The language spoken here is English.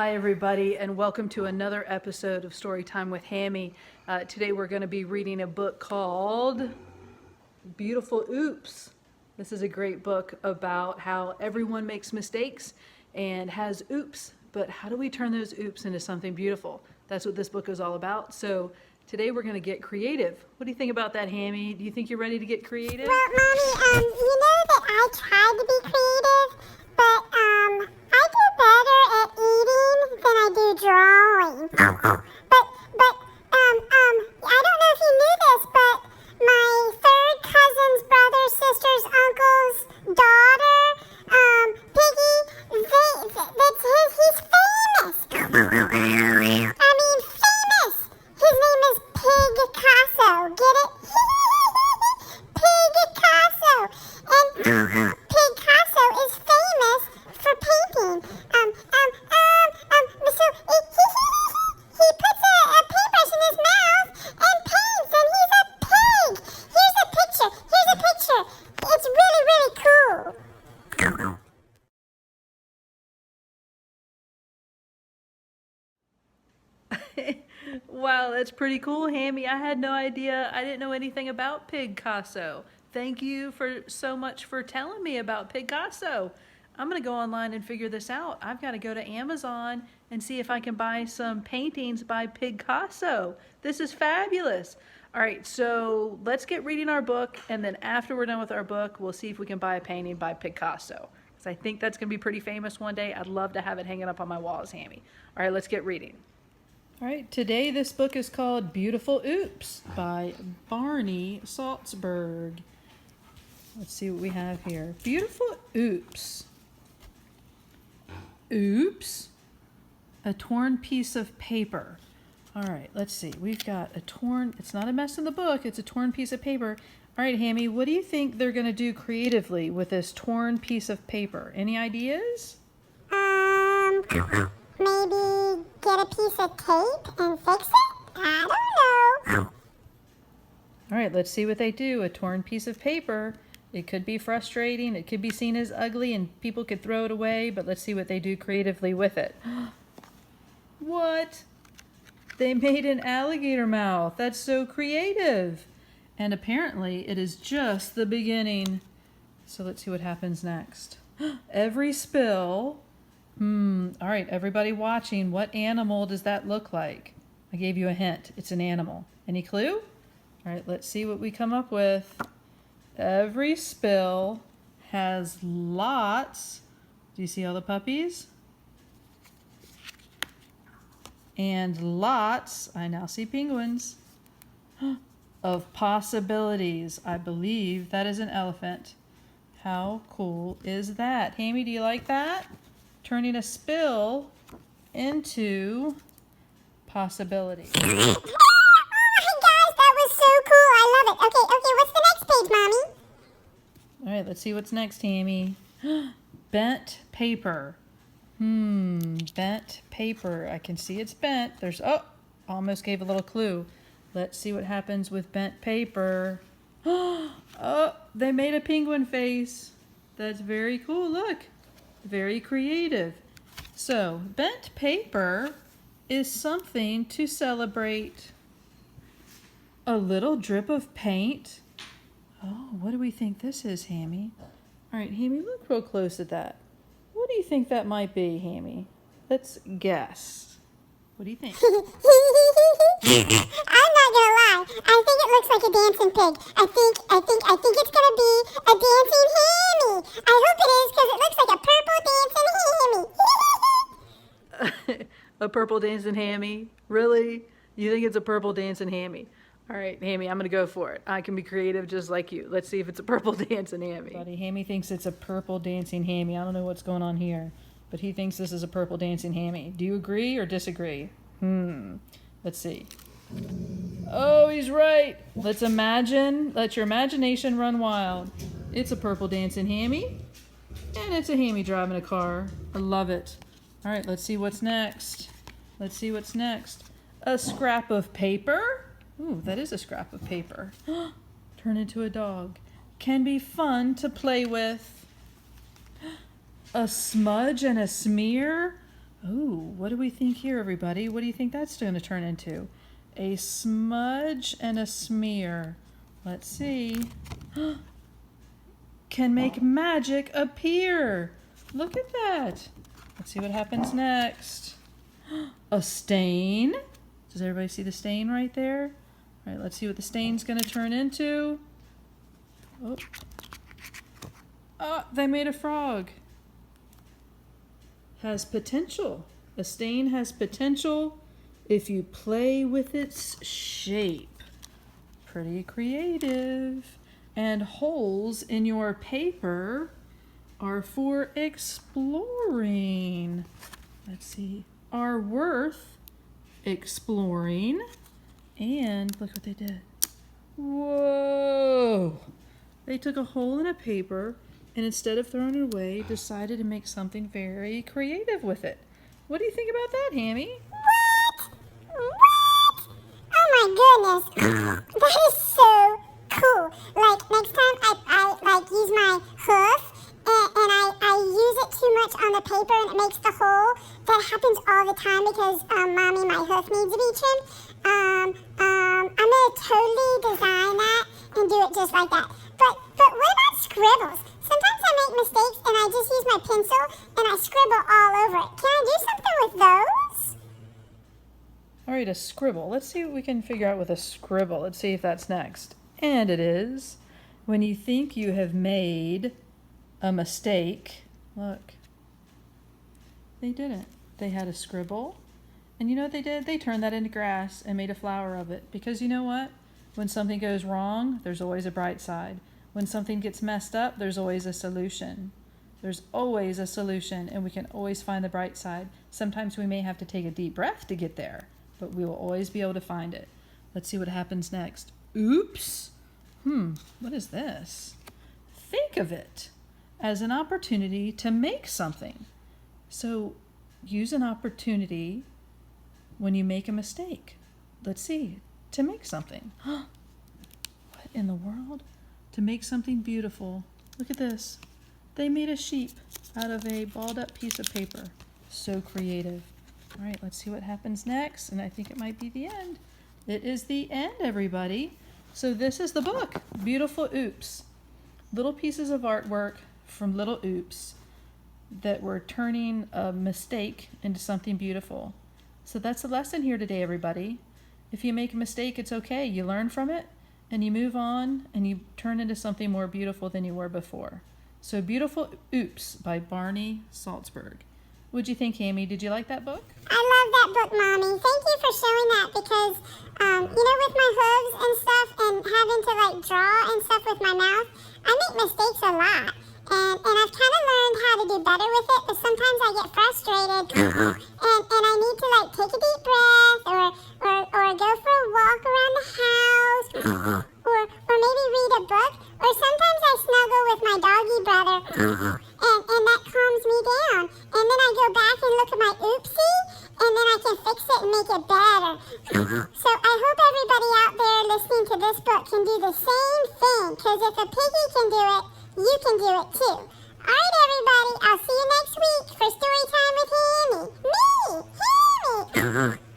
Hi everybody, and welcome to another episode of Storytime with Hammy. Today we're going to be reading a book called Beautiful Oops. This is a great book about how everyone makes mistakes and has oops, but how do we turn those oops into something beautiful? That's what this book is all about. So today we're going to get creative. What do you think about that, Hammy? Do you think you're ready to get creative? Well, Mommy, you know that I tried to be creative, but I do better at eating than I do drawing. But I don't know if you knew this, but my third cousin's brother, sister's uncle's daughter, Piggy, he's famous. I mean, famous. His name is Pig Picasso. Get it? Pig Picasso. And Picasso is famous for painting. So he puts a paintbrush in his mouth and paints, and he's a pig. Here's a picture. It's really, really cool. Wow, that's pretty cool, Hammy. I had no idea. I didn't know anything about Picasso. Thank you so much for telling me about Picasso. I'm going to go online and figure this out. I've got to go to Amazon and see if I can buy some paintings by Picasso. This is fabulous. All right, so let's get reading our book, and then after we're done with our book, we'll see if we can buy a painting by Picasso. Because I think that's going to be pretty famous one day. I'd love to have it hanging up on my walls, Hammy. All right, let's get reading. All right, today this book is called Beautiful Oops by Barney Salzberg. Let's see what we have here. Beautiful Oops. Oops. A torn piece of paper. All right, let's see. We've got a torn, it's not a mess in the book, it's a torn piece of paper. All right, Hammy, what do you think they're going to do creatively with this torn piece of paper? Any ideas? Maybe get a piece of tape and fix it? I don't know. All right, let's see what they do. A torn piece of paper. It could be frustrating. It could be seen as ugly and people could throw it away, but let's see what they do creatively with it. What? They made an alligator mouth. That's so creative. And apparently it is just the beginning. So let's see what happens next. Every spill. All right, everybody watching, what animal does that look like? I gave you a hint. It's an animal. Any clue? All right, let's see what we come up with. Every spill has lots. Do you see all the puppies? And lots, I now see penguins, of possibilities. I believe that is an elephant. How cool is that? Hammy, do you like that? Turning a spill into possibility. Oh my gosh, that was so cool. I love it. Okay, what's the next page, Mommy? All right, let's see what's next, Hammy. Bent paper. Bent paper. I can see it's bent. Almost gave a little clue. Let's see what happens with bent paper. Oh, they made a penguin face. That's very cool. Look. Very creative. So, bent paper is something to celebrate. A little drip of paint. Oh, what do we think this is, Hammy? All right, Hammy, look real close at that. What do you think that might be, Hammy? Let's guess. What do you think? I'm not gonna lie. I think it looks like a dancing pig. I think it's gonna be a dancing Hammy. I hope it is because it looks like a purple dancing Hammy. A purple dancing Hammy? Really? You think it's a purple dancing Hammy? All right, Hammy, I'm going to go for it. I can be creative just like you. Let's see if it's a purple dancing Hammy. Buddy, Hammy thinks it's a purple dancing Hammy. I don't know what's going on here, but he thinks this is a purple dancing Hammy. Do you agree or disagree? Let's see. Oh, he's right. Let your imagination run wild. It's a purple dancing Hammy, and it's a Hammy driving a car. I love it. All right, let's see what's next. A scrap of paper. Ooh, that is a scrap of paper. Turn into a dog. Can be fun to play with. A smudge and a smear. Ooh, what what do we think here, everybody? What do you think that's going to turn into? A smudge and a smear. Let's see. Can make magic appear. Look at that. Let's see what happens next. A stain. Does everybody see the stain right there? All right, let's see what the stain's going to turn into. Oh. Oh, they made a frog. Has potential. A stain has potential if you play with its shape. Pretty creative. And holes in your paper are for exploring. Let's see. Are worth exploring. And look what they did. Whoa! They took a hole in a paper and instead of throwing it away, decided to make something very creative with it. What do you think about that, Hammy? What? Oh my goodness. That is so cool. Like next time I like use my hoof and I use it too much on the paper and it makes the hole. That happens all the time because Mommy, my hoof needs to be trimmed. I'm gonna totally design that and do it just like that. But what about scribbles? Sometimes I make mistakes and I just use my pencil and I scribble all over it. Can I do something with those? All right, a scribble. Let's see what we can figure out with a scribble. Let's see if that's next. And it is. When you think you have made a mistake, look, they didn't. They had a scribble. And you know what they did? They turned that into grass and made a flower of it. Because you know what? When something goes wrong, there's always a bright side. When something gets messed up, there's always a solution. There's always a solution, and we can always find the bright side. Sometimes we may have to take a deep breath to get there, but we will always be able to find it. Let's see what happens next. Oops. What is this? Think of it as an opportunity to make something. So use an opportunity when you make a mistake. Let's see. To make something. What in the world? To make something beautiful. Look at this. They made a sheep out of a balled up piece of paper. So creative. All right, let's see what happens next. And I think it might be the end. It is the end, everybody. So this is the book, Beautiful Oops. Little pieces of artwork from little oops that were turning a mistake into something beautiful. So that's the lesson here today, everybody. If you make a mistake, it's okay. You learn from it and you move on and you turn into something more beautiful than you were before. So Beautiful Oops by Barney Salzberg. What'd you think, Hammy? Did you like that book? I love that book, Mommy. Thank you for showing that because, with my hooves and stuff and having to like draw and stuff with my mouth, I make mistakes a lot. And I've kind of learned how to do better with it, but sometimes I get frustrated and I need to like take a deep breath or go for a walk around the house or maybe read a book or sometimes I snuggle with my doggy brother and that calms me down. And then I go back and look at my oopsie and then I can fix it and make it better. So I hope everybody out there listening to this book can do the same thing because if a piggy can do it, you can do it too. All right, everybody. I'll see you next week for Story Time with Hammy. Me, Hammy.